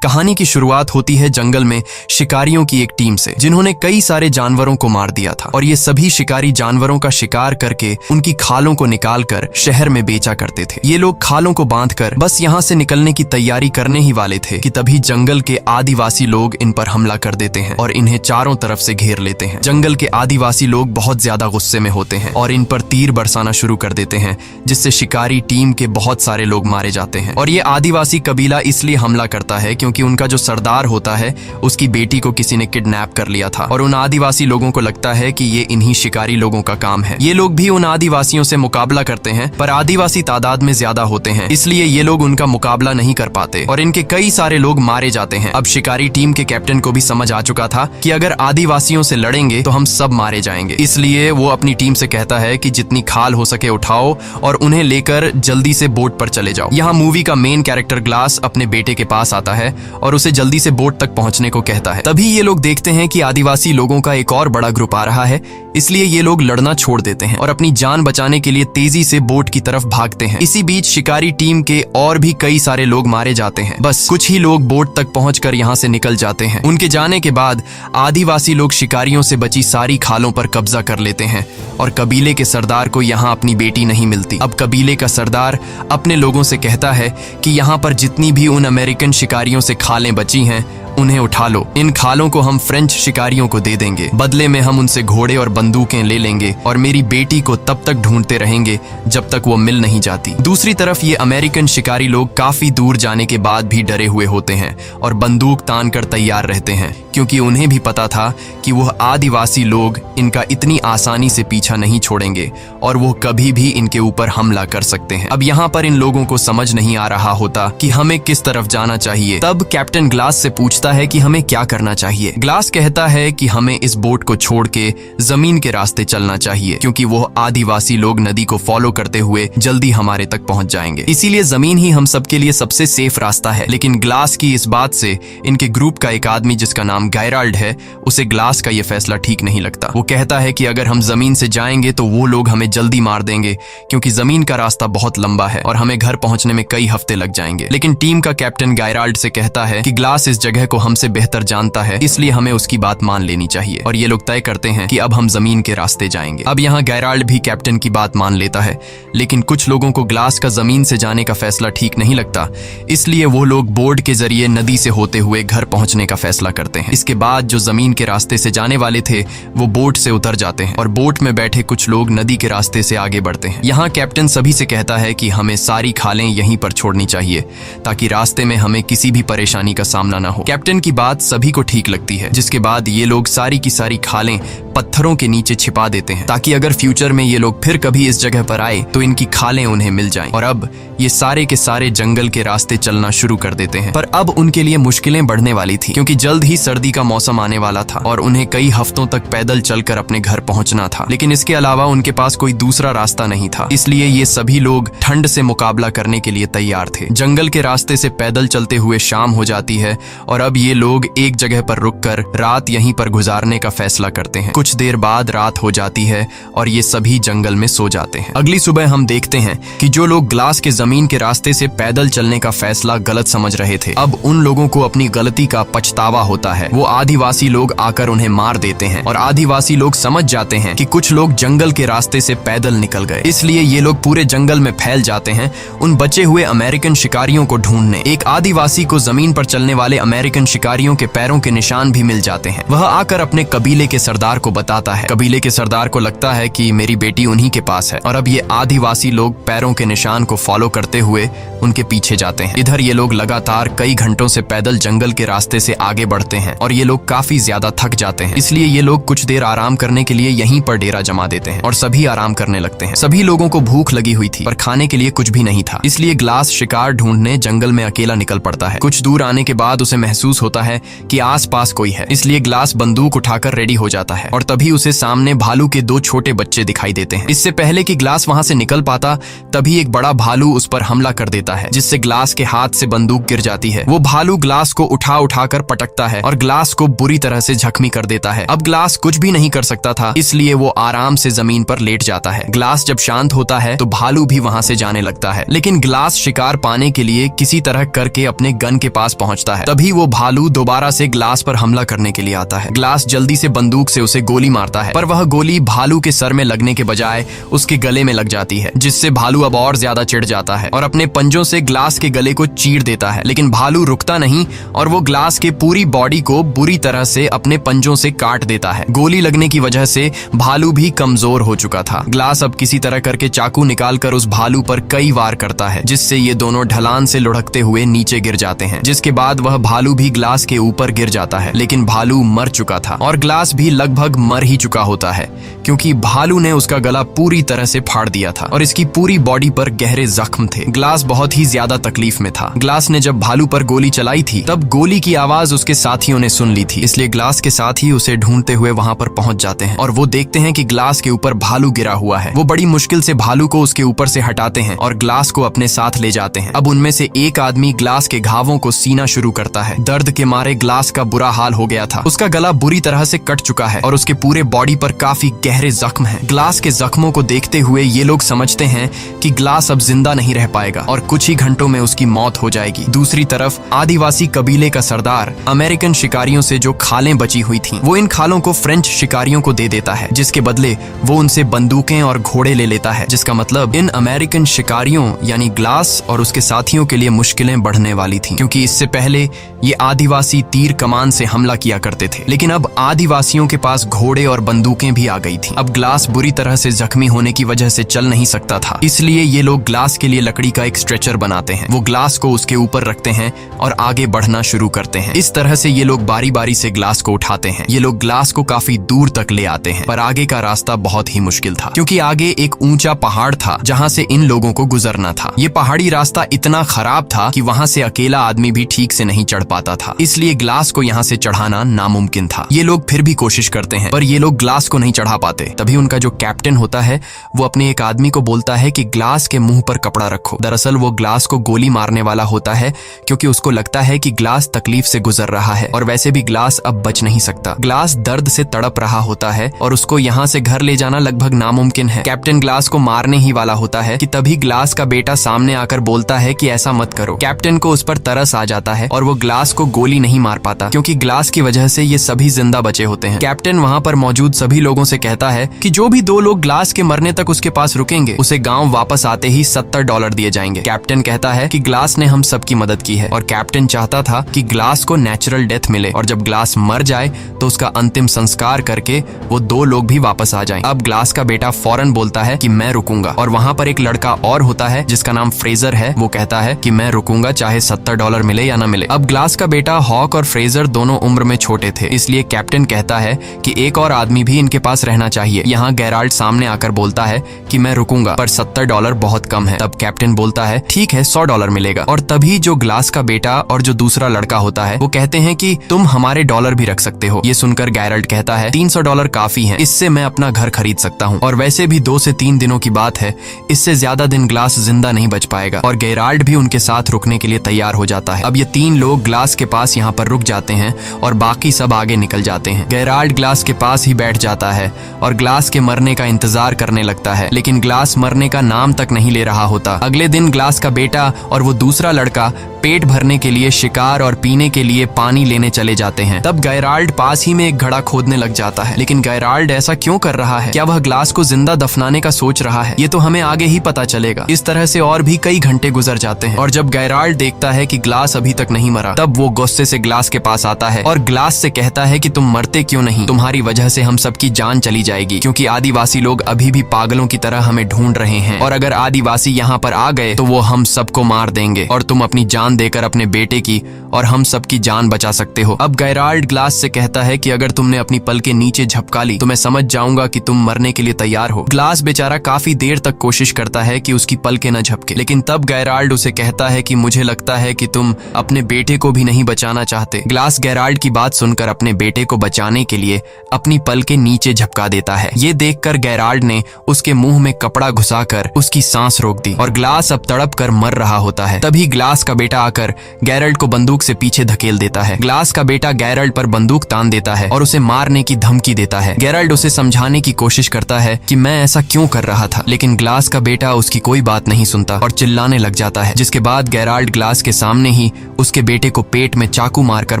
कहानी की शुरुआत होती है जंगल में शिकारियों की एक टीम से, जिन्होंने कई सारे जानवरों को मार दिया था और ये सभी शिकारी जानवरों का शिकार करके उनकी खालों को निकालकर शहर में बेचा करते थे। ये लोग खालों को बांधकर बस यहाँ से निकलने की तैयारी करने ही वाले थे कि तभी जंगल के आदिवासी लोग इन पर हमला कर देते हैं और इन्हें चारों तरफ से घेर लेते हैं। जंगल के आदिवासी लोग बहुत ज्यादा गुस्से में होते हैं और इन पर तीर बरसाना शुरू कर देते हैं, जिससे शिकारी टीम के बहुत सारे लोग मारे जाते हैं। और ये आदिवासी कबीला इसलिए हमला करता है क्योंकि उनका जो सरदार होता है उसकी बेटी को किसी ने किडनैप कर लिया था और उन आदिवासी लोगों को लगता है कि ये इन्हीं शिकारी लोगों का काम है। ये लोग भी उन आदिवासियों से मुकाबला करते हैं, पर आदिवासी तादाद में ज्यादा होते हैं, इसलिए ये लोग उनका मुकाबला नहीं कर पाते और इनके कई सारे लोग मारे जाते हैं। अब शिकारी टीम के कैप्टन को भी समझ आ चुका था कि अगर आदिवासियों से लड़ेंगे तो हम सब मारे जाएंगे, इसलिए वो अपनी टीम से कहता है कि जितनी खाल हो सके उठाओ और उन्हें लेकर जल्दी से बोट पर चले जाओ। यहाँ मूवी का मेन कैरेक्टर ग्लास अपने बेटे के पास आता है और उसे जल्दी से बोट तक पहुंचने को कहता है। तभी ये लोग देखते हैं कि आदिवासी लोगों का एक और बड़ा ग्रुप आ रहा है, इसलिए ये लोग लड़ना छोड़ देते हैं और अपनी जान बचाने के लिए तेजी से बोट की तरफ भागते हैं। इसी बीच शिकारी टीम के और भी कई सारे लोग मारे जाते हैं। बस कुछ ही लोग बोट तक पहुंचकर यहाँ से निकल जाते हैं। उनके जाने के बाद आदिवासी लोग शिकारियों से बची सारी खालों पर कब्जा कर लेते हैं और कबीले के सरदार को यहाँ अपनी बेटी नहीं मिलती। अब कबीले का सरदार अपने लोगों से कहता है कि यहाँ पर जितनी भी उन अमेरिकन शिकारियों से खालें बची हैं उन्हें उठा लो। इन खालों को हम फ्रेंच शिकारियों को दे देंगे, बदले में हम उनसे घोड़े और बंदूकें ले लेंगे और मेरी बेटी को तब तक ढूंढते रहेंगे जब तक वो मिल नहीं जाती। दूसरी तरफ ये अमेरिकन शिकारी लोग काफी दूर जाने के बाद भी डरे हुए होते हैं और बंदूक तान कर तैयार रहते हैं, क्योंकि उन्हें भी पता था कि वह आदिवासी लोग इनका इतनी आसानी से पीछा नहीं छोड़ेंगे और वो कभी भी इनके ऊपर हमला कर सकते हैं। अब यहाँ पर इन लोगों को समझ नहीं आ रहा होता कि हमें किस तरफ जाना चाहिए। तब कैप्टन ग्लास से पूछता है कि हमें क्या करना चाहिए। ग्लास कहता है कि हमें इस बोट को छोड़ के जमीन के रास्ते चलना चाहिए, क्योंकि वो आदिवासी लोग नदी को फॉलो करते हुए जल्दी हमारे तक पहुंच जाएंगे, इसीलिए जमीन ही हम सबके लिए सबसे सेफ रास्ता है। लेकिन ग्लास की इस बात से इनके ग्रुप का एक आदमी जिसका नाम गैराल्ड है, उसे ग्लास का ये फैसला ठीक नहीं लगता। वो कहता है कि अगर हम जमीन से जाएंगे तो वो लोग हमें जल्दी मार देंगे, क्योंकि जमीन का रास्ता बहुत लंबा है और हमें घर पहुंचने में कई हफ्ते लग जाएंगे। लेकिन टीम का कैप्टन गैराल्ड से कहता है कि ग्लास इस जगह को हमसे बेहतर जानता है, इसलिए हमें उसकी बात मान लेनी चाहिए और ये लोग तय करते हैं कि अब हम जमीन के रास्ते जाएंगे। अब यहाँ गैराल्ड भी कैप्टन की बात मान लेता है, लेकिन कुछ लोगों को ग्लास का जमीन से जाने का फैसला ठीक नहीं लगता, इसलिए वो लोग बोट के जरिए नदी से होते हुए घर पहुंचने का फैसला करते हैं। इसके बाद जो जमीन के रास्ते से जाने वाले थे वो बोट से उतर जाते हैं और बोट में बैठे कुछ लोग नदी के रास्ते से आगे बढ़ते हैं। यहाँ कैप्टन सभी से कहता है कि हमें सारी खालें यहीं पर छोड़नी चाहिए ताकि रास्ते में हमें किसी भी परेशानी का सामना न हो। कैप्टन की बात सभी को ठीक लगती है, जिसके बाद ये लोग सारी की सारी खालें पत्थरों के नीचे छिपा देते हैं ताकि अगर फ्यूचर में ये लोग फिर कभी इस जगह पर आए तो इनकी खालें उन्हें मिल जाएं। और अब ये सारे के सारे जंगल के रास्ते चलना शुरू कर देते हैं। पर अब उनके लिए मुश्किलें बढ़ने वाली थी, क्योंकि जल्द ही सर्दी का मौसम आने वाला था और उन्हें कई हफ्तों तक पैदल चलकर अपने घर पहुंचना था। लेकिन इसके अलावा उनके पास कोई दूसरा रास्ता नहीं था, इसलिए ये सभी लोग ठंड से मुकाबला करने के लिए तैयार थे। जंगल के रास्ते से पैदल चलते हुए शाम हो जाती है और अब ये लोग एक जगह पर रुककर रात यहीं पर गुजारने का फैसला करते हैं। कुछ देर बाद रात हो जाती है और ये सभी जंगल में सो जाते हैं। अगली सुबह हम देखते हैं कि जो लोग ग्लास के जमीन के रास्ते से पैदल चलने का फैसला गलत समझ रहे थे, अब उन लोगों को अपनी गलती का पछतावा होता है। वो आदिवासी लोग आकर उन्हें मार देते हैं और आदिवासी लोग समझ जाते हैं कि कुछ लोग जंगल के रास्ते से पैदल निकल गए, इसलिए ये लोग पूरे जंगल में फैल जाते हैं उन बचे हुए अमेरिकन शिकारियों को ढूंढने। एक आदिवासी को जमीन पर चलने वाले अमेरिकन शिकारियों के पैरों के निशान भी मिल जाते हैं। वह आकर अपने कबीले के सरदार को बताता है। कबीले के सरदार को लगता है कि मेरी बेटी उन्हीं के पास है और अब ये आदिवासी लोग पैरों के निशान को फॉलो करते हुए उनके पीछे जाते हैं। इधर ये लोग लगातार कई घंटों से पैदल जंगल के रास्ते से आगे बढ़ते हैं और ये लोग काफी ज्यादा थक जाते हैं, इसलिए ये लोग कुछ देर आराम करने के लिए यहीं पर डेरा जमा देते हैं और सभी आराम करने लगते हैं। सभी लोगों को भूख लगी हुई थी पर खाने के लिए कुछ भी नहीं था, इसलिए ग्लास शिकार ढूंढने जंगल में अकेला निकल पड़ता है। कुछ दूर आने के बाद उसे महसूस महसूस होता है कि आसपास कोई है, इसलिए ग्लास बंदूक उठाकर रेडी हो जाता है और तभी उसे सामने भालू के 2 छोटे बच्चे दिखाई देते हैं। इससे पहले कि ग्लास वहां से निकल पाता तभी एक बड़ा भालू उस पर हमला कर देता है, जिससे ग्लास के हाथ से बंदूक गिर जाती है। वो भालू ग्लास को उठाकर पटकता है और ग्लास को बुरी तरह से जख्मी कर देता है। अब ग्लास कुछ भी नहीं कर सकता था, इसलिए वो आराम से जमीन पर लेट जाता है। ग्लास जब शांत होता है तो भालू भी वहां से जाने लगता है, लेकिन ग्लास शिकार पाने के लिए किसी तरह करके अपने गन के पास पहुंचता है। तभी वो भालू दोबारा से ग्लास पर हमला करने के लिए आता है। ग्लास जल्दी से बंदूक से उसे गोली मारता है, पर वह गोली भालू के सर में लगने के बजाय उसके गले में लग जाती है, जिससे भालू अब और ज्यादा चिढ़ जाता है और अपने पंजों से ग्लास के गले को चीर देता है। लेकिन भालू रुकता नहीं और वो ग्लास के पूरी बॉडी को बुरी तरह से अपने पंजों से काट देता है। गोली लगने की वजह से भालू भी कमजोर हो चुका था। ग्लास अब किसी तरह करके चाकू निकालकर उस भालू पर कई वार करता है, जिससे ये दोनों ढलान से लुढ़कते हुए नीचे गिर जाते हैं, जिसके बाद वह भालू भी ग्लास के ऊपर गिर जाता है। लेकिन भालू मर चुका था और ग्लास भी लगभग मर ही चुका होता है, क्योंकि भालू ने उसका गला पूरी तरह से फाड़ दिया था और इसकी पूरी बॉडी पर गहरे जख्म थे। ग्लास बहुत ही ज्यादा तकलीफ में था। ग्लास ने जब भालू पर गोली चलाई थी तब गोली की आवाज उसके साथियों ने सुन ली थी, इसलिए ग्लास के साथी उसे ढूंढते हुए वहां पर पहुंच जाते हैं और वो देखते हैं कि ग्लास के ऊपर भालू गिरा हुआ है। वो बड़ी मुश्किल से भालू को उसके ऊपर से हटाते हैं और ग्लास को अपने साथ ले जाते हैं। अब उनमें से एक आदमी ग्लास के घावों को सीना शुरू करता है। दर्द के मारे ग्लास का बुरा हाल हो गया था। उसका गला बुरी तरह से कट चुका है और उसके पूरे बॉडी पर काफी गहरे जख्म हैं। ग्लास के जख्मों को देखते हुए ये लोग समझते हैं कि ग्लास अब जिंदा नहीं रह पाएगा और कुछ ही घंटों में उसकी मौत हो जाएगी। दूसरी तरफ आदिवासी कबीले का सरदार अमेरिकन शिकारियों से जो खालें बची हुई थीं, वो इन खालों को फ्रेंच शिकारियों को दे देता है, जिसके बदले वो उनसे बंदूकें और घोड़े ले लेता है, जिसका मतलब इन अमेरिकन शिकारियों यानी ग्लास और उसके साथियों के लिए मुश्किलें बढ़ने वाली थीं, क्योंकि इससे पहले ये आदिवासी तीर कमान से हमला किया करते थे, लेकिन अब आदिवासियों के पास घोड़े और बंदूकें भी आ गई थीं। अब ग्लास बुरी तरह से जख्मी होने की वजह से चल नहीं सकता था, इसलिए ये लोग ग्लास के लिए लकड़ी का एक स्ट्रेचर बनाते हैं। वो ग्लास को उसके ऊपर रखते हैं और आगे बढ़ना शुरू करते हैं। इस तरह से ये लोग बारी बारी से ग्लास को उठाते हैं। ये लोग ग्लास को काफी दूर तक ले आते हैं, पर आगे का रास्ता बहुत ही मुश्किल था, क्योंकि आगे एक ऊंचा पहाड़ था जहां से इन लोगों को गुजरना था। ये पहाड़ी रास्ता इतना खराब था कि वहां से अकेला आदमी भी ठीक से नहीं चढ़ पाता था, इसलिए ग्लास को यहाँ से चढ़ाना नामुमकिन था। ये लोग फिर भी कोशिश करते हैं, पर ये लोग ग्लास को नहीं चढ़ा पाते। तभी उनका जो कैप्टन होता है वो अपने एक आदमी को बोलता है कि ग्लास के मुंह पर कपड़ा रखो। दरअसल वो ग्लास को गोली मारने वाला होता है, क्योंकि उसको लगता है कि ग्लास तकलीफ से गुजर रहा है और वैसे भी ग्लास अब बच नहीं सकता। ग्लास दर्द से तड़प रहा होता है और उसको यहाँ से घर ले जाना लगभग नामुमकिन है। कैप्टन ग्लास को मारने ही वाला होता है कि तभी ग्लास का बेटा सामने आकर बोलता है कि ऐसा मत करो। कैप्टन को उस पर तरस आ जाता है और वो ग्लास को गोली नहीं मार पाता, क्योंकि ग्लास की वजह से ये सभी जिंदा बचे होते हैं। कैप्टन वहाँ पर मौजूद सभी लोगों से कहता है कि जो भी 2 लोग ग्लास के मरने तक उसके पास रुकेंगे उसे गाँव वापस आते ही $70 दिए जाएंगे। कैप्टन कहता है कि ग्लास ने हम सबकी मदद की है और कैप्टन चाहता था कि ग्लास को नेचुरल डेथ मिले और जब ग्लास मर जाए तो उसका अंतिम संस्कार करके वो 2 लोग भी वापस आ जाएं। अब ग्लास का बेटा फौरन बोलता है कि मैं रुकूंगा, और वहाँ पर एक लड़का और होता है जिसका नाम फ्रेजर है। वो कहता है कि मैं रुकूंगा चाहे $70 मिले या ना मिले। अब ग्लास का बेटा हॉक और फ्रेजर दोनों उम्र में छोटे थे, इसलिए कैप्टन कहता है कि एक और आदमी भी इनके पास रहना चाहिए। यहाँ गेराल्ड सामने आकर बोलता है कि मैं रुकूंगा, पर $70 बहुत कम है। तब कैप्टन बोलता है ठीक है, $100 मिलेगा। और तभी जो ग्लास का बेटा और जो दूसरा लड़का होता है वो कहते हैं कि तुम हमारे डॉलर भी रख सकते हो। ये सुनकर गेराल्ड कहता है $300 काफी है, इससे मैं अपना घर खरीद सकता हूँ, और वैसे भी 2 से 3 दिनों की बात है, इससे ज्यादा दिन ग्लास जिंदा नहीं बच पाएगा। और गेराल्ड भी उनके साथ रुकने के लिए तैयार हो जाता है। अब ये 3 लोग ग्लास के पास यहाँ पर रुक जाते हैं और बाकी सब आगे निकल जाते हैं। गेराल्ड ग्लास के पास ही बैठ जाता है और ग्लास के मरने का इंतजार करने लगता है, लेकिन ग्लास मरने का नाम तक नहीं ले रहा होता। अगले दिन ग्लास का बेटा और वो दूसरा लड़का पेट भरने के लिए शिकार और पीने के लिए पानी लेने चले जाते हैं। तब गेराल्ड पास ही में एक घड़ा खोदने लग जाता है, लेकिन गेराल्ड ऐसा क्यों कर रहा है? क्या वह ग्लास को जिंदा दफनाने का सोच रहा है? ये तो हमें आगे ही पता चलेगा। इस तरह से और भी कई घंटे गुजर जाते हैं और जब गेराल्ड देखता है कि ग्लास अभी तक नहीं मरा, तब वो गुस्से से ग्लास के पास आता है और ग्लास से कहता है कि तुम मरते क्यों नहीं? तुम्हारी वजह से हम सबकी जान चली जाएगी, क्योंकि आदिवासी लोग अभी भी पागलों की तरह हमें ढूंढ रहे हैं, और अगर आदिवासी यहाँ पर आ गए तो वो हम सबको मार देंगे और तुम अपनी जान जान देकर अपने बेटे की और हम सबकी जान बचा सकते हो। अब गेराल्ड ग्लास से कहता है कि अगर तुमने अपनी पल के नीचे झपका ली तो मैं समझ जाऊंगा कि तुम मरने के लिए तैयार हो। ग्लास बेचारा काफी देर तक कोशिश करता है कि उसकी पलकें न झपके, लेकिन तब गेराल्ड उसे कहता है कि मुझे लगता है कि तुम अपने बेटे को भी नहीं बचाना चाहते। ग्लास गेराल्ड की बात सुनकर अपने बेटे को बचाने के लिए अपनी पलकें नीचे झपका देता है। ये देखकर गेराल्ड ने उसके मुंह में कपड़ा घुसाकर उसकी सांस रोक दी और ग्लास अब तड़प कर मर रहा होता है। तभी ग्लास का बेटा आकर गेराल्ड को बंदूक से पीछे धकेल देता है। ग्लास का बेटा गेराल्ड पर बंदूक तान देता है और उसे मारने की धमकी देता है। गेराल्ड उसे समझाने की कोशिश करता है कि मैं ऐसा क्यों कर रहा था, लेकिन ग्लास का बेटा उसकी कोई बात नहीं सुनता और चिल्लाने लग जाता है, जिसके बाद गेराल्ड ग्लास के सामने ही उसके बेटे को पेट में चाकू मारकर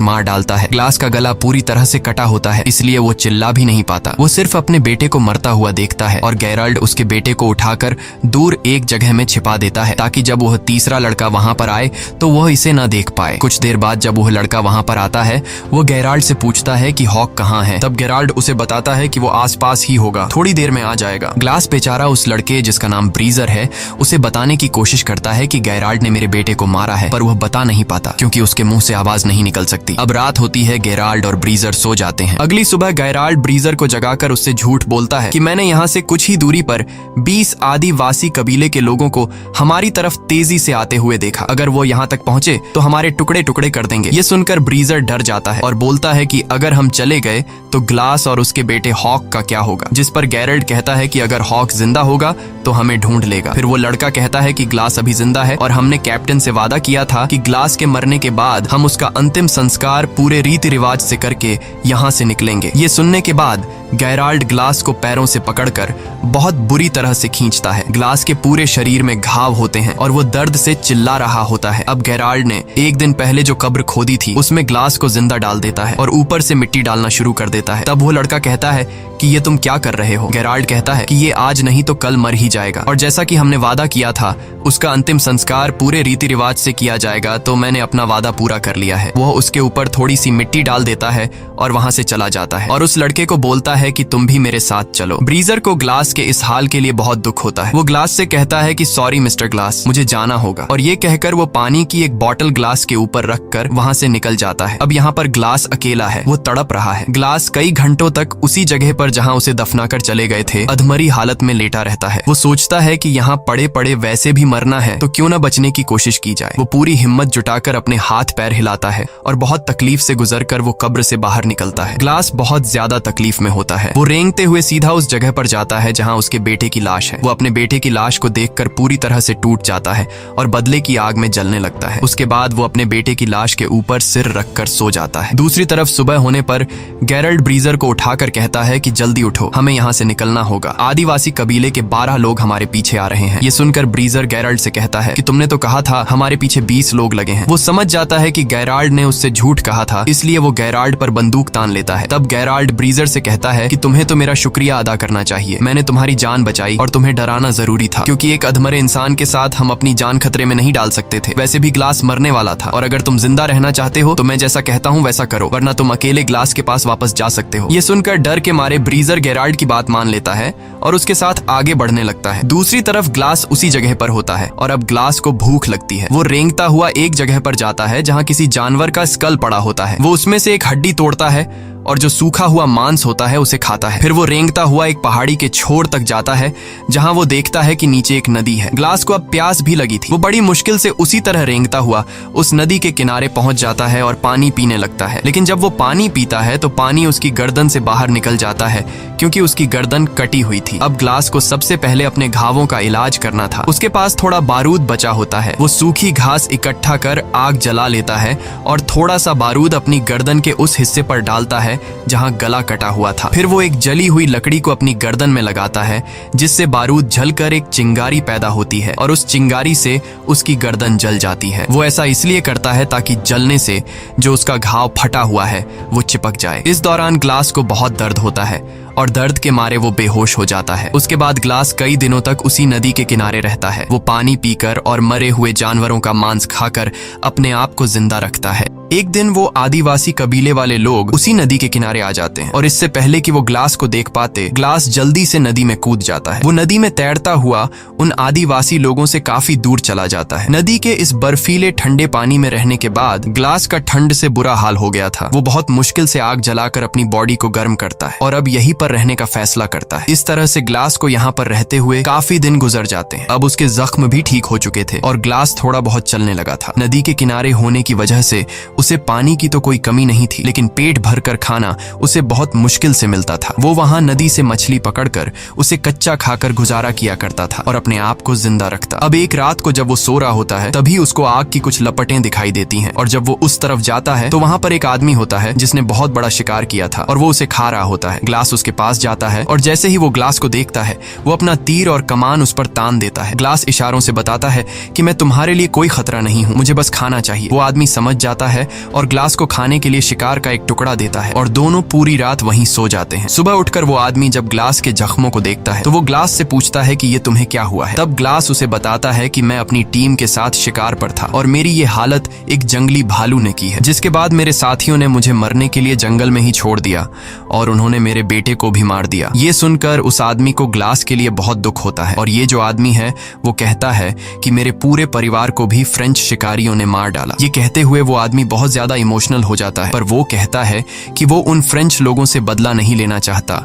मार डालता है। ग्लास का गला पूरी तरह से कटा होता है, इसलिए वो चिल्ला भी नहीं पाता। वो सिर्फ अपने बेटे को मरता हुआ देखता है और गेराल्ड उसके बेटे को उठाकर दूर एक जगह में छिपा देता है ताकि जब वह तीसरा लड़का वहां पर आए तो वह इसे न देख पाए। कुछ देर बाद जब वह लड़का वहां पर आता है, वो गेराल्ड से पूछता है कि हॉक कहाँ है। तब गेराल्ड उसे बताता है कि वो आसपास ही होगा, थोड़ी देर में आ जाएगा। ग्लास बेचारा उस लड़के जिसका नाम ब्रीजर है उसे बताने की कोशिश करता है कि गेराल्ड ने मेरे बेटे को मारा है, पर वह बता नहीं पाता क्योंकि उसके मुंह से आवाज नहीं निकल सकती। अब रात होती है, गेराल्ड और ब्रीजर सो जाते हैं। अगली सुबह गेराल्ड ब्रीजर को जगाकर उससे झूठ बोलता है कि मैंने यहाँ से कुछ ही दूरी पर 20 आदिवासी कबीले के लोगों को हमारी तरफ तेजी से आते हुए देखा। अगर वो यहाँ तक पहुंचे तो हमारे टुकड़े टुकड़े कर देंगे। ये सुनकर ब्रीजर डर जाता है और बोलता है कि अगर हम चले गए तो ग्लास और उसके बेटे हॉक का क्या होगा, जिस पर गेराल्ड कहता है कि अगर हॉक जिंदा होगा तो हमें ढूंढ लेगा। फिर वो लड़का कहता है कि ग्लास अभी जिंदा है और हमने कैप्टन से वादा किया था कि ग्लास के मरने के बाद हम उसका अंतिम संस्कार पूरे रीति रिवाज से करके यहाँ से निकलेंगे। ये सुनने के बाद गेराल्ड ग्लास को पैरों से पकड़कर बहुत बुरी तरह से खींचता है। ग्लास के पूरे शरीर में घाव होते हैं और वो दर्द से चिल्ला रहा होता है। अब गेराल्ड ने एक दिन पहले जो कब्र खोदी थी उसमें ग्लास को जिंदा डाल देता है और ऊपर से मिट्टी डालना शुरू कर देता है। तब वो लड़का कहता है कि ये तुम क्या कर रहे हो। गेराल्ड कहता है कि ये आज नहीं तो कल मर ही जाएगा और जैसा कि हमने वादा किया था उसका अंतिम संस्कार पूरे रीति रिवाज से किया जाएगा, तो मैंने अपना वादा पूरा कर लिया है। वो उसके ऊपर थोड़ी सी मिट्टी डाल देता है और वहां से चला जाता है और उस लड़के को बोलता है कि तुम भी मेरे साथ चलो। ब्रीजर को ग्लास के इस हाल के लिए बहुत दुख होता है। वो ग्लास से कहता है कि सॉरी मिस्टर ग्लास, मुझे जाना होगा, और ये कहकर वो पानी की एक बॉटल ग्लास के ऊपर रखकर वहां से निकल जाता है। अब यहाँ पर ग्लास अकेला है, वो तड़प रहा है। ग्लास कई घंटों तक उसी जगह पर जहाँ उसे दफनाकर चले गए थे अधमरी हालत में लेटा रहता है। वो सोचता है कि यहाँ पड़े पड़े वैसे भी मरना है तो क्यों न बचने की कोशिश की जाए। वो पूरी हिम्मत जुटाकर अपने हाथ पैर हिलाता है और बहुत तकलीफ से गुजरकर वो कब्र से बाहर निकलता है। ग्लास बहुत ज्यादा तकलीफ में होता है। वो रेंगते हुए सीधा उस जगह पर जाता है जहाँ उसके बेटे की लाश है। वो अपने बेटे की लाश को देखकर पूरी तरह से टूट जाता है और बदले की आग में जलने लगता है। उसके बाद वो अपने बेटे की लाश के ऊपर सिर रखकर सो जाता है। दूसरी तरफ सुबह होने पर गेराल्ड ब्रीजर को उठाकर कहता है कि जल्दी उठो, हमें यहाँ से निकलना होगा। आदिवासी कबीले के 12 लोग हमारे पीछे आ रहे हैं। ये सुनकर ब्रीजर गेराल्ड से कहता है कि तुमने तो कहा था हमारे पीछे 20 लोग लगे हैं। वो समझ जाता है कि गेराल्ड ने उससे झूठ कहा था, इसलिए वो गेराल्ड पर बंदूक तान लेता है। तब गेराल्ड ब्रीजर से कहता है कि तुम्हें तो मेरा शुक्रिया अदा करना चाहिए। मैंने तुम्हारी जान बचाई और तुम्हें डराना जरूरी था, क्योंकि एक अधमरे इंसान के साथ हम अपनी जान खतरे में नहीं डाल सकते थे। वैसे भी ग्लास मरने वाला था और अगर तुम जिंदा रहना चाहते हो तो मैं जैसा कहता हूँ वैसा करो, वरना तुम अकेले ग्लास के पास वापस जा सकते हो। ये सुनकर डर के मारे ब्रीजर गेराल्ड की बात मान लेता है और उसके साथ आगे बढ़ने लगता है। दूसरी तरफ ग्लास उसी जगह पर होता है और अब ग्लास को भूख लगती है। वो रेंगता हुआ एक जगह पर जाता है जहाँ किसी जानवर का स्कल पड़ा होता है। वो उसमें से एक हड्डी तोड़ता है और जो सूखा हुआ मांस होता है उसे खाता है। फिर वो रेंगता हुआ एक पहाड़ी के छोर तक जाता है जहां वो देखता है कि नीचे एक नदी है। ग्लास को अब प्यास भी लगी थी। वो बड़ी मुश्किल से उसी तरह रेंगता हुआ उस नदी के किनारे पहुंच जाता है और पानी पीने लगता है। लेकिन जब वो पानी पीता है तो पानी उसकी गर्दन से बाहर निकल जाता है क्योंकि उसकी गर्दन कटी हुई थी। अब ग्लास को सबसे पहले अपने घावों का इलाज करना था। उसके पास थोड़ा बारूद बचा होता है। वो सूखी घास इकट्ठा कर आग जला लेता है और थोड़ा सा बारूद अपनी गर्दन के उस हिस्से पर डालता है जहां गला कटा हुआ था। फिर वो एक जली हुई लकड़ी को अपनी गर्दन में लगाता है जिससे बारूद जलकर एक चिंगारी पैदा होती है और उस चिंगारी से उसकी गर्दन जल जाती है। वो ऐसा इसलिए करता है ताकि जलने से जो उसका घाव फटा हुआ है वो चिपक जाए। इस दौरान ग्लास को बहुत दर्द होता है और दर्द के मारे वो बेहोश हो जाता है। उसके बाद ग्लास कई दिनों तक उसी नदी के किनारे रहता है। वो पानी पीकर और मरे हुए जानवरों का मांस खाकर अपने आप को जिंदा रखता है। एक दिन वो आदिवासी कबीले वाले लोग उसी नदी के किनारे आ जाते हैं और इससे पहले कि वो ग्लास को देख पाते, ग्लास जल्दी से नदी में कूद जाता है। वो नदी में तैरता हुआ उन आदिवासी लोगों से काफी दूर चला जाता है। नदी के इस बर्फीले ठंडे पानी में रहने के बाद ग्लास का ठंड से बुरा हाल हो गया था। वो बहुत मुश्किल से आग जलाकर अपनी बॉडी को गर्म करता है और अब यहीं पर रहने का फैसला करता है। इस तरह से ग्लास को यहाँ पर रहते हुए काफी दिन गुजर जाते हैं। अब उसके जख्म भी ठीक हो चुके थे और ग्लास थोड़ा बहुत चलने लगा था। नदी के किनारे होने की वजह से उसे पानी की तो कोई कमी नहीं थी, लेकिन पेट भरकर खाना उसे बहुत मुश्किल से मिलता था। वो वहां नदी से मछली पकड़कर उसे कच्चा खाकर गुजारा किया करता था और अपने आप को जिंदा रखता। अब एक रात को जब वो सो रहा होता है तभी उसको आग की कुछ लपटें दिखाई देती हैं और जब वो उस तरफ जाता है तो वहां पर एक आदमी होता है जिसने बहुत बड़ा शिकार किया था और वो उसे खा रहा होता है। ग्लास उसके पास जाता है और जैसे ही वो ग्लास को देखता है वो अपना तीर और कमान उस पर तान देता है। ग्लास इशारों से बताता है कि मैं तुम्हारे लिए कोई खतरा नहीं हूँ, मुझे बस खाना चाहिए। वो आदमी समझ जाता है और ग्लास को खाने के लिए शिकार का एक टुकड़ा देता है और दोनों पूरी रात वहीं सो जाते हैं। सुबह उठकर वो आदमी जब ग्लास के जख्मों को देखता है तो वो ग्लास से पूछता है कि ये तुम्हें क्या हुआ है। तब ग्लास उसे बताता है कि मैं अपनी टीम के साथ शिकार पर था और मेरी ये हालत एक जंगली भालू ने की है, जिसके बाद मेरे साथियों ने मुझे मरने के लिए जंगल में ही छोड़ दिया और उन्होंने मेरे बेटे को भी मार दिया। ये सुनकर उस आदमी को ग्लास के लिए बहुत दुख होता है और ये जो आदमी है वो कहता है कि मेरे पूरे परिवार को भी फ्रेंच शिकारियों ने मार डाला। ये कहते हुए वो आदमी बहुत ज्यादा इमोशनल हो जाता है, पर वो कहता है कि वो उन फ्रेंच लोगों से बदला नहीं लेना चाहता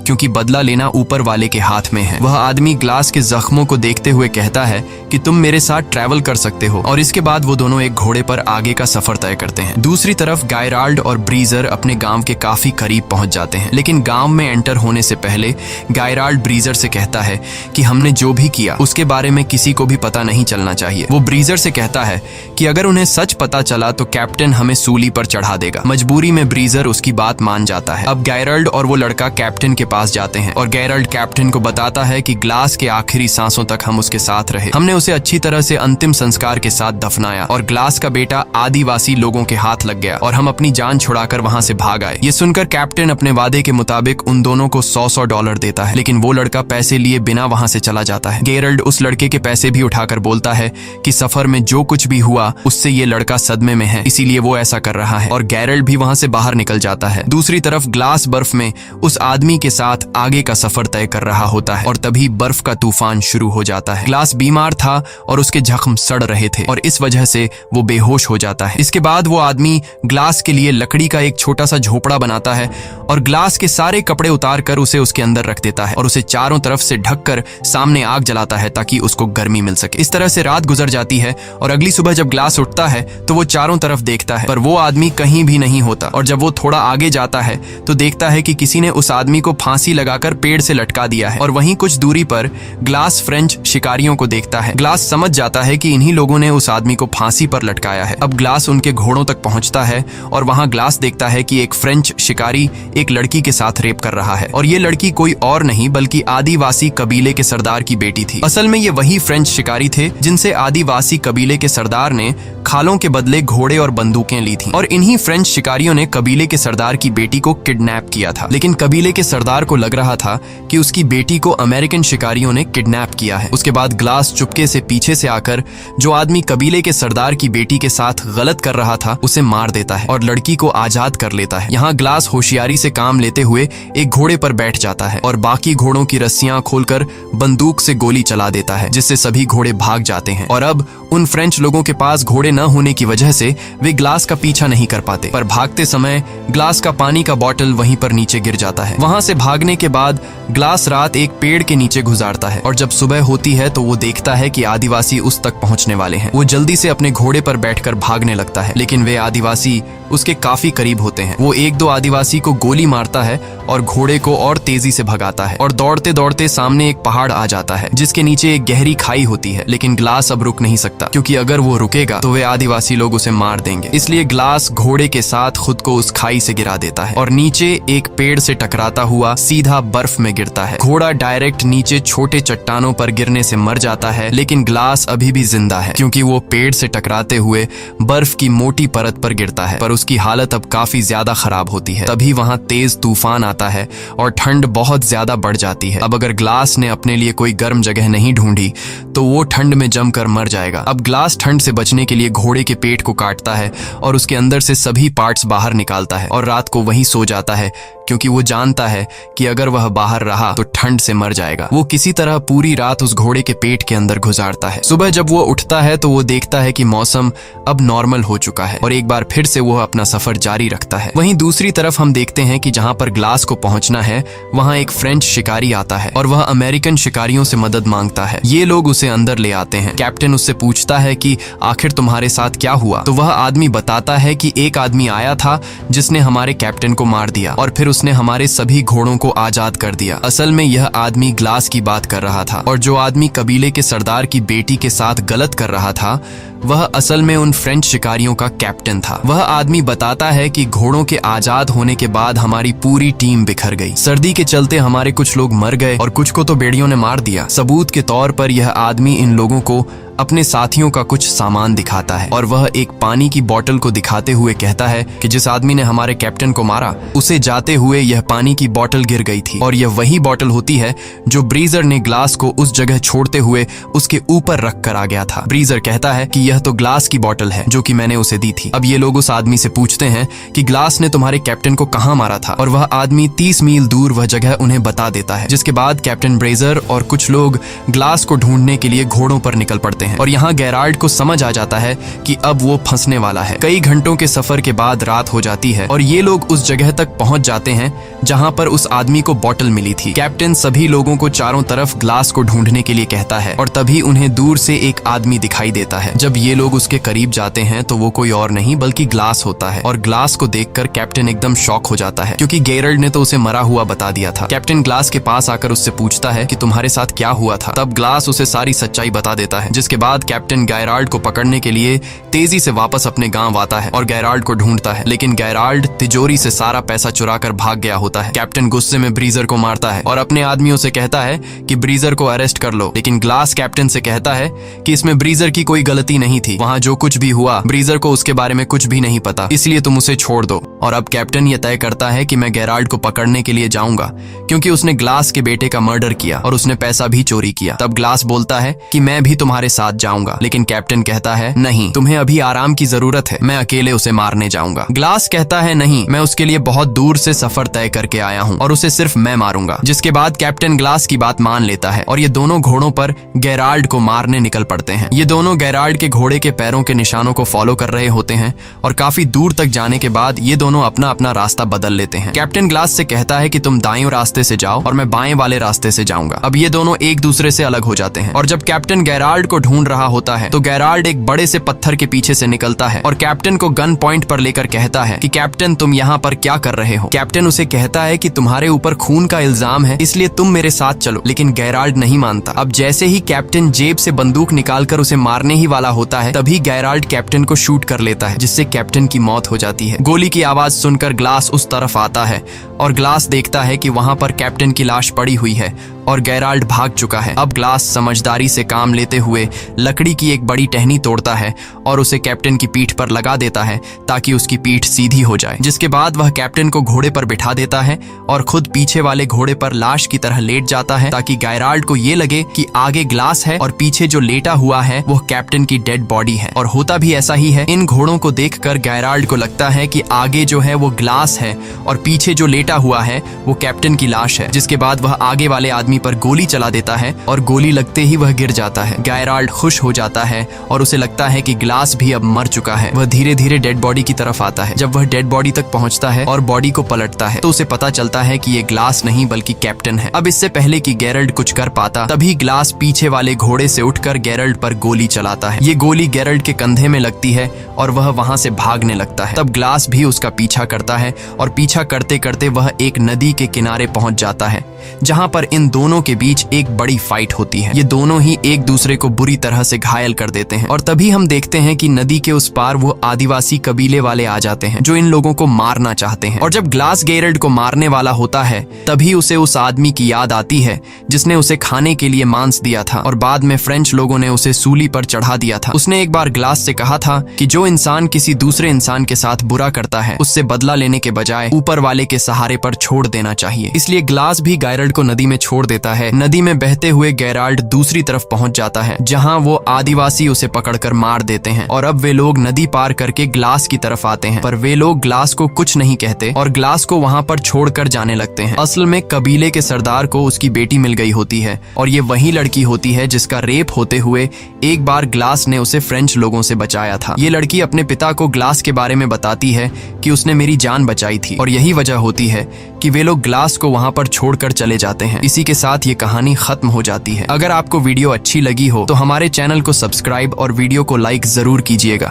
क्योंकि बदला लेना ऊपर वाले के हाथ में है। वह आदमी ग्लास के जख्मों को देखते हुए कहता है कि तुम मेरे साथ ट्रैवल कर सकते हो और इसके बाद वो दोनों एक घोड़े पर आगे का सफर तय करते हैं। दूसरी तरफ गायराल्ड और ब्रीजर अपने गांव के काफी करीब पहुंच जाते हैं, लेकिन गांव में एंटर होने से पहले गायराल्ड ब्रीजर से कहता है कि हमने जो भी किया उसके बारे में किसी को भी पता नहीं चलना चाहिए। वो ब्रीजर से कहता है कि अगर उन्हें सच पता चला तो कैप्टन हमें सूली पर चढ़ा देगा। मजबूरी में ब्रीजर उसकी बात मान जाता है। अब गैरल्ड और वो लड़का कैप्टन के पास जाते हैं और गैरल्ड कैप्टन को बताता है कि ग्लास के आखिरी सांसों तक हम उसके साथ रहे, हमने उसे अच्छी तरह से अंतिम संस्कार के साथ दफनाया और ग्लास का बेटा आदिवासी लोगों के हाथ लग गया और हम अपनी जान छुड़ाकर वहां से भाग आए। ये सुनकर कैप्टन अपने वादे के मुताबिक उन दोनों को $100 देता है, लेकिन वो लड़का पैसे लिए बिना वहां से चला जाता है। गैरल्ड उस लड़के के पैसे भी उठाकर बोलता है कि सफर में जो कुछ भी हुआ उससे ये लड़का सदमे में है, इसीलिए वो ऐसा कर रहा है और गैरल्ड भी वहां से बाहर निकल जाता है। दूसरी तरफ ग्लास बर्फ में उस आदमी के साथ आगे का सफर तय कर रहा होता है और तभी बर्फ का तूफान शुरू हो जाता है। ग्लास बीमार था और उसके जख्म सड़ रहे थे और इस वजह से वो बेहोश हो जाता है। इसके बाद वो आदमी ग्लास के लिए लकड़ी का एक छोटा सा झोपड़ा बनाता है और ग्लास के सारे कपड़े उतार कर उसे उसके अंदर रख देता है और उसे चारों तरफ से ढककर सामने आग जलाता है ताकि उसको गर्मी मिल सके। इस तरह से रात गुजर जाती है और अगली सुबह जब ग्लास उठता है तो वो चारों तरफ देखता है पर वो आदमी कहीं भी नहीं होता और जब वो थोड़ा आगे जाता है तो देखता है कि किसी ने उस आदमी को फांसी लगाकर पेड़ से लटका दिया है और वहीं कुछ दूरी पर ग्लास फ्रेंच शिकारियों को देखता है। ग्लास समझ जाता है कि इन्हीं लोगों ने उस आदमी को फांसी पर लटकाया है। अब ग्लास उनके घोड़ों तक पहुंचता है और वहां ग्लास देखता है कि एक फ्रेंच शिकारी एक लड़की के साथ रेप कर रहा है और ये लड़की कोई और नहीं बल्कि आदिवासी कबीले के सरदार की बेटी थी। असल में ये वही फ्रेंच शिकारी थे जिनसे आदिवासी कबीले के सरदार ने खालों के बदले घोड़े और बंदूकें ली थी और इन्हीं फ्रेंच शिकारियों ने कबीले के सरदार की बेटी को किडनैप किया था। लेकिन कबीले के सरदार को लग रहा था कि उसकी बेटी को अमेरिकन शिकारियों ने किडनैप किया है। उसके बाद ग्लास चुपके से पीछे से आकर जो आदमी कबीले के सरदार की बेटी के साथ गलत कर रहा था उसे मार देता है और लड़की को आजाद कर लेता है। यहाँ ग्लास होशियारी से काम लेते हुए एक घोड़े पर बैठ जाता है और बाकी घोड़ों की रस्सियां खोलकर बंदूक से गोली चला देता है जिससे सभी घोड़े भाग जाते हैं और अब उन फ्रेंच लोगों के पास घोड़े न होने की वजह से वे ग्लास का पीछा नहीं कर पाते, पर भागते समय ग्लास का पानी का बोतल वहीं पर नीचे गिर जाता है। वहां से भागने के बाद ग्लास रात एक पेड़ के नीचे गुजारता है और जब सुबह होती है तो वो देखता है कि आदिवासी उस तक पहुंचने वाले हैं। वो जल्दी से अपने घोड़े पर बैठकर भागने लगता है, लेकिन वे आदिवासी उसके काफी करीब होते हैं। वो एक दो आदिवासी को गोली मारता है और घोड़े को और तेजी से भगाता है और दौड़ते दौड़ते सामने एक पहाड़ आ जाता है जिसके नीचे एक गहरी खाई होती है। लेकिन ग्लास अब रुक नहीं सकता क्योंकि अगर वो रुकेगा तो वे आदिवासी लोग उसे मार देंगे। इसलिए ग्लास घोड़े के साथ खुद को उस खाई से गिरा देता है और नीचे एक पेड़ से टकराता हुआ सीधा बर्फ में गिरता है। घोड़ा डायरेक्ट नीचे छोटे चट्टानों पर गिरने से मर जाता है, लेकिन ग्लास अभी भी जिंदा है क्योंकि वो पेड़ से टकराते हुए बर्फ की मोटी परत पर गिरता है, पर उसकी हालत अब काफी ज्यादा खराब होती है। तभी वहां तेज तूफान आता है है और ठंड बहुत ज्यादा बढ़ जाती है। अब अगर ग्लास ने अपने लिए कोई गर्म जगह नहीं ढूंढी तो वो ठंड में जमकर मर जाएगा। अब ग्लास ठंड से बचने के लिए घोड़े के पेट को काटता है और उसके अंदर से सभी पार्ट्स बाहर निकालता है और रात को वहीं सो जाता है, क्योंकि वो जानता है कि अगर वह बाहर रहा तो ठंड से मर जाएगा। वो किसी तरह पूरी रात उस घोड़े के पेट के अंदर गुजारता है। सुबह जब वो उठता है तो वो देखता है कि मौसम अब नॉर्मल हो चुका है और एक बार फिर से वो अपना सफर जारी रखता है। वहीं दूसरी तरफ हम देखते हैं कि जहां पर ग्लास को पहुंचना है वहां एक फ्रेंच शिकारी आता है और वह अमेरिकन शिकारियों से मदद मांगता है। ये लोग उसे अंदर ले आते हैं। कैप्टन उससे पूछता है कि आखिर तुम्हारे साथ क्या हुआ? तो वह आदमी बताता है कि एक आदमी आया था जिसने हमारे कैप्टन को मार दिया और फिर उसने हमारे सभी घोड़ों को आजाद कर दिया। असल में यह आदमी ग्लास की बात कर रहा था और जो आदमी कबीले के सरदार की बेटी के साथ गलत कर रहा था वह असल में उन फ्रेंच शिकारियों का कैप्टन था। वह आदमी बताता है कि घोड़ों के आजाद होने के बाद हमारी पूरी टीम बिखर गई। सर्दी के चलते हमारे कुछ लोग मर गए और कुछ को तो बेड़ियों ने मार दिया। सबूत के तौर पर यह आदमी इन लोगों को अपने साथियों का कुछ सामान दिखाता है और वह एक पानी की बोतल को दिखाते हुए कहता है कि जिस आदमी ने हमारे कैप्टन को मारा उसे जाते हुए यह पानी की बोतल गिर गई थी और यह वही बोतल होती है जो ब्रीजर ने ग्लास को उस जगह छोड़ते हुए उसके ऊपर रख कर आ गया था। ब्रीजर कहता है कि यह तो ग्लास की बोतल है जो कि मैंने उसे दी थी। अब ये लोग उस आदमी से पूछते हैं कि ग्लास ने तुम्हारे कैप्टन को कहाँ मारा था और वह आदमी 30 मील दूर वह जगह उन्हें बता देता है। जिसके बाद कैप्टन ब्रेजर और कुछ लोग ग्लास को ढूंढने के लिए घोड़ों पर निकल पड़ते हैं और यहाँ गेराल्ड को समझ आ जाता है कि अब वो फंसने वाला है। कई घंटों के सफर के बाद रात हो जाती है और ये लोग उस जगह तक पहुंच जाते हैं जहां पर उस आदमी को बोतल मिली थी। कैप्टन सभी लोगों को चारों तरफ ग्लास को ढूंढने के लिए कहता है और तभी उन्हें दूर से एक आदमी दिखाई देता है। जब ये लोग उसके करीब जाते हैं तो वो कोई और नहीं बल्कि ग्लास होता है और ग्लास को देखकर कैप्टन एकदम शॉक हो जाता है, क्योंकि गेराल्ड ने तो उसे मरा हुआ बता दिया था। कैप्टन ग्लास के पास आकर उससे पूछता है कि तुम्हारे साथ क्या हुआ था। तब ग्लास उसे सारी सच्चाई बता देता है। जिसके बाद कैप्टन गेराल्ड को पकड़ने के लिए तेजी से वापस अपने गांव आता है और गेराल्ड को ढूंढता है, लेकिन गेराल्ड तिजोरी से सारा पैसा चुराकर भाग गया होता है। कैप्टन गुस्से में ब्रीजर को मारता है और अपने आदमियों से कहता है कि ब्रीजर को अरेस्ट कर लो, लेकिन ग्लास कैप्टन से कहता है कि इसमें ब्रीजर की कोई गलती नहीं थी। वहां जो कुछ भी हुआ ब्रीजर को उसके बारे में कुछ भी नहीं पता, इसलिए तुम उसे छोड़ दो। और अब कैप्टन यह तय करता है कि मैं गेराल्ड को पकड़ने के लिए जाऊंगा, क्योंकि उसने ग्लास के बेटे का मर्डर किया और उसने पैसा भी चोरी किया। तब ग्लास बोलता है कि मैं भी तुम्हारे साथ जाऊंगा, लेकिन कैप्टन कहता है नहीं, तुम्हें अभी आराम की जरूरत है, मैं अकेले उसे मारने जाऊंगा। ग्लास कहता है नहीं, मैं उसके लिए बहुत दूर से सफर तय करके आया हूँ और उसे सिर्फ मैं मारूंगा। जिसके बाद कैप्टन ग्लास की बात मान लेता है और ये दोनों घोड़ों पर गेराल्ड को मारने निकल पड़ते हैं। ये दोनों गेराल्ड के घोड़े के पैरों के निशानों को फॉलो कर रहे होते हैं और काफी दूर तक जाने के बाद ये दोनों अपना अपना रास्ता बदल लेते हैं। कैप्टन ग्लास से कहता है कि तुम दाएं रास्ते से जाओ और मैं बाएं वाले रास्ते से जाऊंगा। अब ये दोनों एक दूसरे से अलग हो जाते हैं और जब कैप्टन गेराल्ड को ढूंढ रहा होता है तो गेराल्ड एक बड़े से पत्थर के पीछे से निकलता है और कैप्टन को गन पॉइंट पर लेकर कहता है कि कैप्टन तुम यहाँ पर क्या कर रहे हो। कैप्टन उसे कहता है कि तुम्हारे ऊपर खून का इल्जाम है, इसलिए तुम मेरे साथ चलो, लेकिन गेराल्ड नहीं मानता। अब जैसे ही कैप्टन जेब से बंदूक निकालकर उसे मारने ही वाला होता है तभी गेराल्ड कैप्टन को शूट कर लेता है, जिससे कैप्टन की मौत हो जाती है। गोली की आवाज सुनकर ग्लास उस तरफ आता है और ग्लास देखता है कि वहां पर कैप्टन की लाश पड़ी हुई है और गेराल्ड भाग चुका है। अब ग्लास समझदारी से काम लेते हुए लकड़ी की एक बड़ी टहनी तोड़ता है और उसे कैप्टन की पीठ पर लगा देता है ताकि उसकी पीठ सीधी हो जाए। जिसके बाद वह कैप्टन को घोड़े पर बिठा देता है और खुद पीछे वाले घोड़े पर लाश की तरह लेट जाता है ताकि गेराल्ड को ये लगे कि आगे ग्लास है और पीछे जो लेटा हुआ है वो कैप्टन की डेड बॉडी है। और होता भी ऐसा ही है। इन घोड़ों को देखकर गेराल्ड को लगता है कि आगे जो है वो ग्लास है और पीछे जो लेटा हुआ है वो कैप्टन की लाश है। जिसके बाद वह आगे वाले आदमी पर गोली चला देता है और गोली लगते ही वह गिर जाता है। गेराल्ड खुश हो जाता है और उसे लगता है कि ग्लास भी अब मर चुका है। वह धीरे धीरे डेड बॉडी की तरफ आता है। जब वह डेड बॉडी तक पहुंचता है और बॉडी को पलटता है तो उसे पता चलता है कि ये ग्लास नहीं बल्कि कैप्टन है। अब इससे पहले कि गेराल्ड कुछ कर पाता तभी ग्लास पीछे वाले घोड़े से उठकर गेराल्ड पर गोली चलाता है। ये गोली गेराल्ड के कंधे में लगती है और वह वहां से भागने लगता है। तब ग्लास भी उसका पीछा करता है और पीछा करते करते वह एक नदी के किनारे पहुंच जाता है। जहां पर इन दोनों के बीच एक बड़ी फाइट होती है। ये दोनों ही एक दूसरे को बुरी तरह से घायल कर देते हैं और तभी हम देखते हैं कि नदी के उस पार वो आदिवासी कबीले वाले आ जाते हैं जो इन लोगों को मारना चाहते हैं। और जब ग्लास गेरल्ड को मारने वाला होता है तभी उसे उस आदमी की याद आती है जिसने उसे खाने के लिए मांस दिया था और बाद में फ्रेंच लोगों ने उसे सूली पर चढ़ा दिया था। उसने एक बार ग्लास से कहा था कि जो इंसान किसी दूसरे इंसान के साथ बुरा करता है उससे बदला लेने के बजाय ऊपर वाले के सहारे पर छोड़ देना चाहिए। इसलिए ग्लास भी गेराल्ड को नदी में छोड़ देता है। नदी में बहते हुए गेराल्ड दूसरी तरफ पहुंच जाता है जहां वो आदिवासी उसे पकड़कर मार देते हैं और अब वे लोग नदी पार करके ग्लास की तरफ आते हैं, पर वे लोग ग्लास को कुछ नहीं कहते और ग्लास को वहां पर छोड़कर जाने लगते हैं। असल में कबीले के सरदार को उसकी बेटी मिल गई होती है और ये वही लड़की होती है जिसका रेप होते हुए एक बार ग्लास ने उसे फ्रेंच लोगों से बचाया था। ये लड़की अपने पिता को ग्लास के बारे में बताती है कि उसने मेरी जान बचाई थी और यही वजह होती है कि वे लोग ग्लास को वहां पर छोड़कर चले जाते हैं। इसी के साथ ये कहानी खत्म हो जाती है। अगर आपको वीडियो अच्छी लगी हो तो हमारे चैनल को सब्सक्राइब और वीडियो को लाइक जरूर कीजिएगा।